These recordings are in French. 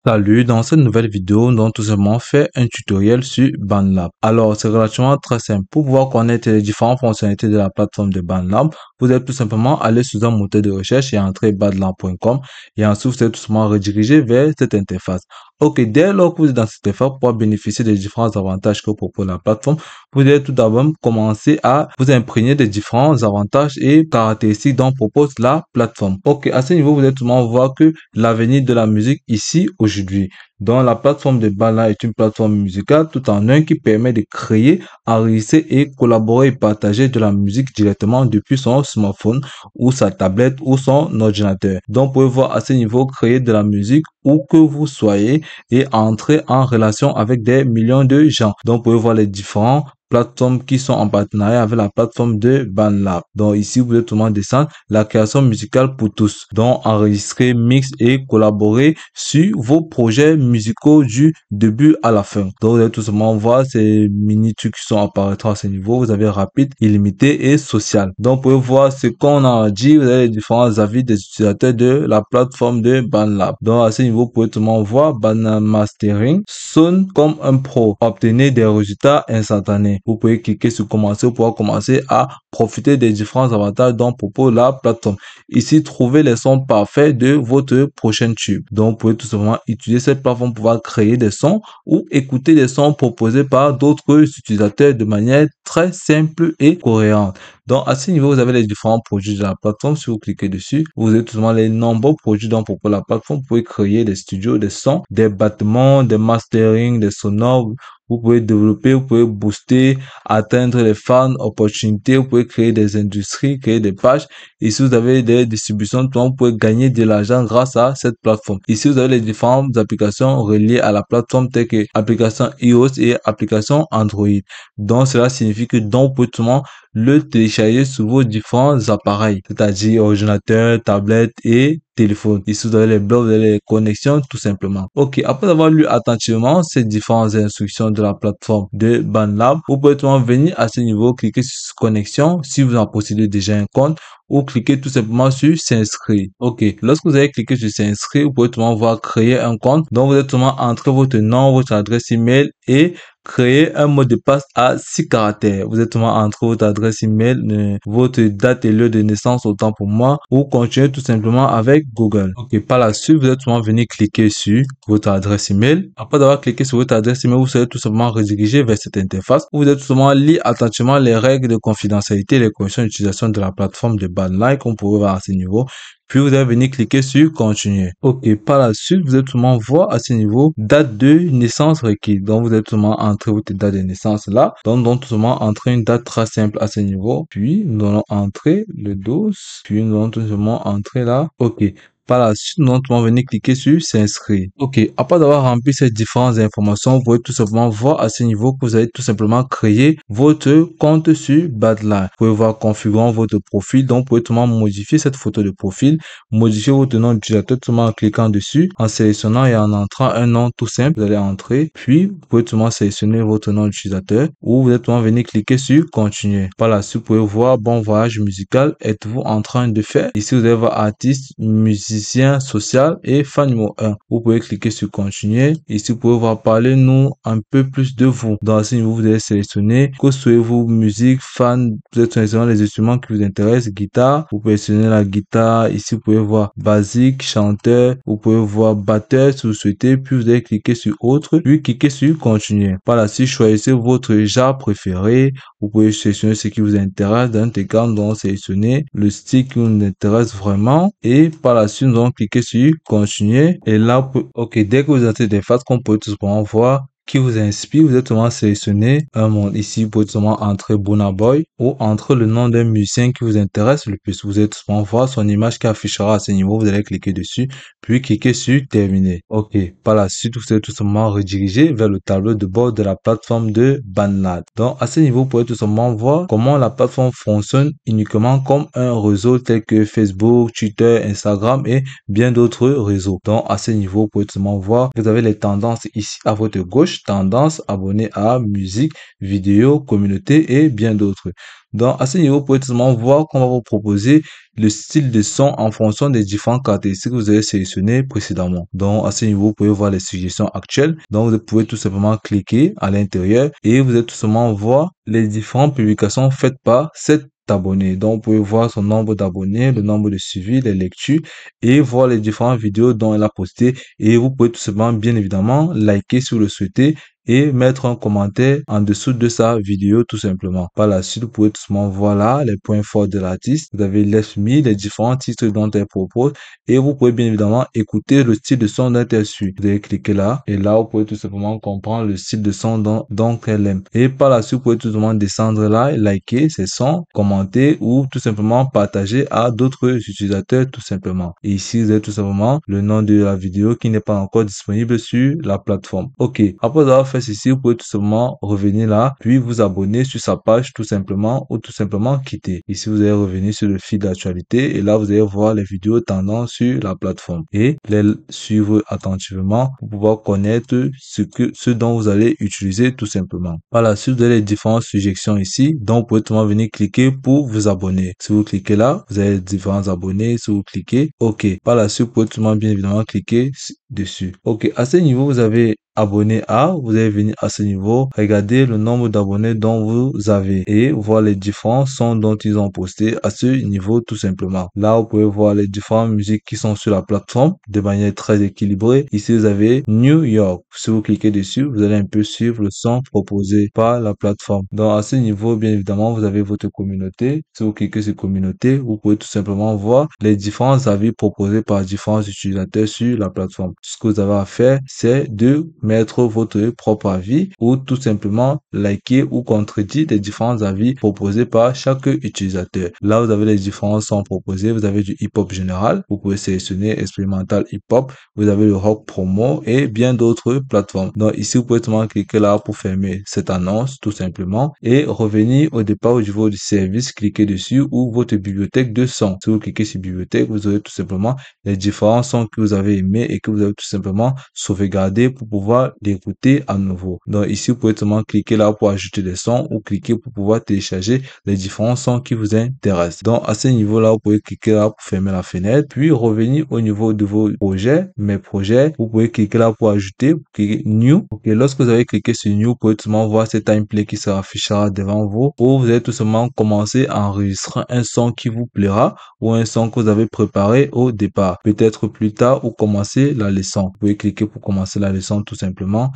Salut, dans cette nouvelle vidéo, nous allons tout simplement faire un tutoriel sur BandLab. Alors, c'est relativement très simple. Pour pouvoir connaître les différentes fonctionnalités de la plateforme de BandLab, vous allez tout simplement aller sur un moteur de recherche et entrer bandlab.com et ensuite vous allez tout simplement rediriger vers cette interface. Ok, dès lors que vous êtes dans cette interface, pour bénéficier des différents avantages que propose la plateforme, vous allez tout d'abord commencer à vous imprégner des différents avantages et caractéristiques dont propose la plateforme. Ok, à ce niveau, vous allez tout simplement voir que l'avenir de la musique ici aujourd'hui. Donc, la plateforme de Bala est une plateforme musicale tout en un qui permet de créer, enregistrer et collaborer et partager de la musique directement depuis son smartphone ou sa tablette ou son ordinateur. Donc, vous pouvez voir à ce niveau créer de la musique où que vous soyez et entrer en relation avec des millions de gens. Donc, vous pouvez voir les différents plateformes qui sont en partenariat avec la plateforme de BandLab. Donc ici, vous pouvez tout le monde descendre la création musicale pour tous. Donc enregistrer, mix et collaborer sur vos projets musicaux du début à la fin. Donc vous allez tout simplement voir ces mini trucs qui sont apparaîtront à ce niveau. Vous avez rapide, illimité et social. Donc vous pouvez voir ce qu'on a dit. Vous avez les différents avis des utilisateurs de la plateforme de BandLab. Donc à ce niveau, vous pouvez tout le monde voir BandLab Mastering sonne comme un pro. Obtenez des résultats instantanés. Vous pouvez cliquer sur commencer pour pouvoir commencer à profiter des différents avantages dont propose la plateforme. Ici, trouvez les sons parfaits de votre prochain tube. Donc, vous pouvez tout simplement utiliser cette plateforme pour pouvoir créer des sons ou écouter des sons proposés par d'autres utilisateurs de manière très simple et cohérente. Donc, à ce niveau, vous avez les différents produits de la plateforme. Si vous cliquez dessus, vous avez tout simplement les nombreux produits dont propose la plateforme. Vous pouvez créer des studios, des sons, des battements, des mastering, des sonores. Vous pouvez développer, vous pouvez booster, atteindre les fans, opportunités, vous pouvez créer des industries, créer des pages. Ici, vous avez des distributions, vous pouvez gagner de l'argent grâce à cette plateforme. Ici, vous avez les différentes applications reliées à la plateforme telles que application iOS et application Android. Donc, cela signifie que vous pouvez tout le monde le télécharger sur vos différents appareils, c'est-à-dire ordinateur, tablette et téléphone. Ici, vous avez les blocs, vous avez les connexions, tout simplement. Ok, après avoir lu attentivement ces différentes instructions de la plateforme de BandLab, vous pouvez tout simplement venir à ce niveau, cliquer sur connexion si vous en possédez déjà un compte ou cliquer tout simplement sur s'inscrire. Ok, lorsque vous avez cliqué sur s'inscrire, vous pouvez tout simplement voir créer un compte. Donc, vous allez tout simplement entrer votre nom, votre adresse email et créer un mot de passe à 6 caractères. Vous êtes seulement entre votre adresse email, votre date et lieu de naissance, autant pour moi, ou continuer tout simplement avec Google. Ok, par la suite, vous êtes seulement venu cliquer sur votre adresse email. Après avoir cliqué sur votre adresse email, vous serez tout simplement redirigé vers cette interface. Vous êtes tout simplement lire attentivement les règles de confidentialité et les conditions d'utilisation de la plateforme de BandLab, qu'on peut voir à ce niveau. Puis vous allez venir cliquer sur continuer. Ok, par la suite, vous allez tout simplement voir à ce niveau date de naissance requise. Donc vous allez tout simplement entrer votre date de naissance là. Donc tout simplement entrer une date très simple à ce niveau. Puis nous allons entrer le 12. Puis nous allons tout simplement entrer là. Ok. Par la suite, nous allons venir cliquer sur s'inscrire. Ok, après avoir rempli ces différentes informations, vous pouvez tout simplement voir à ce niveau que vous allez tout simplement créer votre compte sur BandLab. Vous pouvez voir configurant votre profil. Donc, vous pouvez tout simplement modifier cette photo de profil, modifier votre nom d'utilisateur tout simplement en cliquant dessus, en sélectionnant et en entrant un nom tout simple. Vous allez entrer, puis vous pouvez tout simplement sélectionner votre nom d'utilisateur ou vous allez tout simplement venir cliquer sur continuer. Par la suite, vous pouvez voir bon voyage musical. Êtes-vous en train de faire? Ici, vous allez voir artiste, musicien, social et fan numéro 1. Vous pouvez cliquer sur continuer. Ici, vous pouvez voir parler-nous un peu plus de vous. Dans ce niveau, vous allez sélectionner que soyez-vous musique, fan, vous êtes sélectionner les instruments qui vous intéressent, guitare, vous pouvez sélectionner la guitare. Ici, vous pouvez voir basique, chanteur, vous pouvez voir batteur si vous souhaitez, puis vous allez cliquer sur autre, puis cliquer sur continuer. Par la suite, choisissez votre genre préféré. Vous pouvez sélectionner ce qui vous intéresse dans tes cas, donc sélectionner le style qui vous intéresse vraiment et par la suite, nous allons cliquer sur continuer et là, ok, dès que vous entrez des phases qu'on peut tout simplement voir qui vous inspire, vous êtes seulement sélectionner un monde. Ici, vous pouvez seulement entrer Burna Boy ou entrer le nom d'un musicien qui vous intéresse le plus. Vous êtes seulement voir son image qui affichera à ce niveau. Vous allez cliquer dessus, puis cliquer sur terminer. Ok. Par la suite, vous allez tout simplement rediriger vers le tableau de bord de la plateforme de BandLab. Donc, à ce niveau, vous pouvez tout simplement voir comment la plateforme fonctionne uniquement comme un réseau tel que Facebook, Twitter, Instagram et bien d'autres réseaux. Donc, à ce niveau, vous pouvez tout simplement voir, vous avez les tendances ici à votre gauche. page tendance, abonné à musique, vidéo, communauté et bien d'autres. Donc, à ce niveau, vous pouvez tout simplement voir qu'on va vous proposer le style de son en fonction des différentes caractéristiques que vous avez sélectionnées précédemment. Donc, à ce niveau, vous pouvez voir les suggestions actuelles. Donc, vous pouvez tout simplement cliquer à l'intérieur et vous allez tout simplement voir les différentes publications faites par cet abonné. Donc, vous pouvez voir son nombre d'abonnés, le nombre de suivis, les lectures et voir les différentes vidéos dont elle a posté. Et vous pouvez tout simplement, bien évidemment, liker si vous le souhaitez et mettre un commentaire en dessous de sa vidéo tout simplement. Par la suite, vous pouvez tout simplement voir là les points forts de l'artiste. Vous avez l'FMI, les différents titres dont elle propose et vous pouvez bien évidemment écouter le style de son dont elle suit. Vous allez cliquer là et là, vous pouvez tout simplement comprendre le style de son dont elle aime. Et par la suite, vous pouvez tout simplement descendre là, liker ses sons, commenter ou tout simplement partager à d'autres utilisateurs tout simplement. Et ici, vous avez tout simplement le nom de la vidéo qui n'est pas encore disponible sur la plateforme. Ok, après avoir fait ceci, vous pouvez tout simplement revenir là, puis vous abonner sur sa page tout simplement ou tout simplement quitter. Ici, vous allez revenir sur le fil d'actualité et là, vous allez voir les vidéos tendances sur la plateforme et les suivre attentivement pour pouvoir connaître ce dont vous allez utiliser tout simplement. Par la suite, vous avez les différentes suggestions ici, donc vous pouvez tout simplement venir cliquer pour vous abonner. Si vous cliquez là, vous avez les différents abonnés. Si vous cliquez, OK. Par la suite, vous pouvez tout simplement bien évidemment cliquer dessus. OK. À ce niveau, vous avez abonné à, vous allez venir à ce niveau, regardez le nombre d'abonnés dont vous avez et voir les différents sons dont ils ont posté à ce niveau tout simplement. Là, vous pouvez voir les différentes musiques qui sont sur la plateforme de manière très équilibrée. Ici, vous avez New York. Si vous cliquez dessus, vous allez un peu suivre le son proposé par la plateforme. Donc, à ce niveau, bien évidemment, vous avez votre communauté. Si vous cliquez sur communauté, vous pouvez tout simplement voir les différents avis proposés par différents utilisateurs sur la plateforme. Tout ce que vous avez à faire, c'est de mettre votre propre avis ou tout simplement liker ou contredire les différents avis proposés par chaque utilisateur. Là, vous avez les différents sons proposés. Vous avez du hip-hop général. Vous pouvez sélectionner expérimental hip-hop. Vous avez le rock promo et bien d'autres plateformes. Donc ici, vous pouvez seulement cliquer là pour fermer cette annonce tout simplement et revenir au départ au niveau du service. Cliquez dessus ou votre bibliothèque de sons. Si vous cliquez sur bibliothèque, vous aurez tout simplement les différents sons que vous avez aimés et que vous avez tout simplement sauvegardé pour pouvoir l'écouter à nouveau. Donc ici, vous pouvez seulement cliquer là pour ajouter des sons ou cliquer pour pouvoir télécharger les différents sons qui vous intéressent. Donc à ce niveau-là, vous pouvez cliquer là pour fermer la fenêtre, puis revenir au niveau de vos projets, mes projets. Vous pouvez cliquer là pour ajouter, cliquer New. Ok, lorsque vous avez cliqué sur New, vous pouvez tout simplement voir ce timeplay qui s'affichera devant vous ou vous allez tout simplement commencer à enregistrer un son qui vous plaira ou un son que vous avez préparé au départ. Peut-être plus tard ou commencer la leçon. Vous pouvez cliquer pour commencer la leçon tout simplement.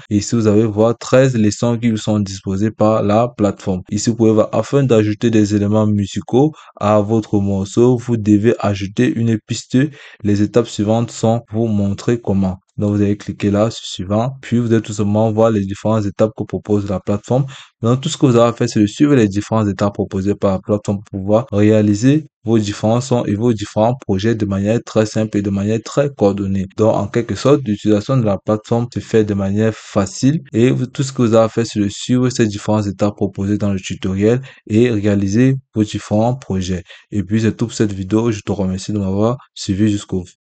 Et ici, vous allez voir 13 leçons qui vous sont disposées par la plateforme. Ici, vous pouvez voir, afin d'ajouter des éléments musicaux à votre morceau, vous devez ajouter une piste. Les étapes suivantes sont vous montrer comment. Donc, vous allez cliquer là sur suivant, puis vous allez tout simplement voir les différentes étapes que propose la plateforme. Donc, tout ce que vous avez à faire, c'est de suivre les différentes étapes proposées par la plateforme pour pouvoir réaliser vos différents sons et vos différents projets de manière très simple et de manière très coordonnée. Donc, en quelque sorte, l'utilisation de la plateforme se fait de manière facile et tout ce que vous avez à faire, c'est de suivre ces différentes étapes proposées dans le tutoriel et réaliser vos différents projets. Et puis, c'est tout pour cette vidéo. Je te remercie de m'avoir suivi jusqu'au bout.